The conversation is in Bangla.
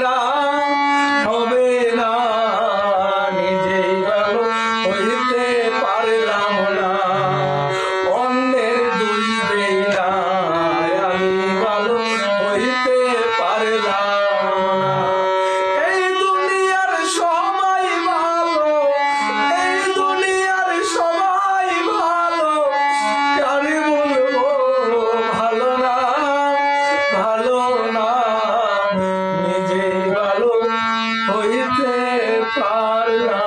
না হবে না, নিজেই ভালো হইতে পারলাম না, অন্যের দোষ দেই না, আমি ভালো হইতে পারলাম না। এই দুনিয়ার সবাই ভালো, এই দুনিয়ার সবাই ভালো, কারে বলবো ভালো না, ভালো না, নিজেই ভালো হইতে পারলাম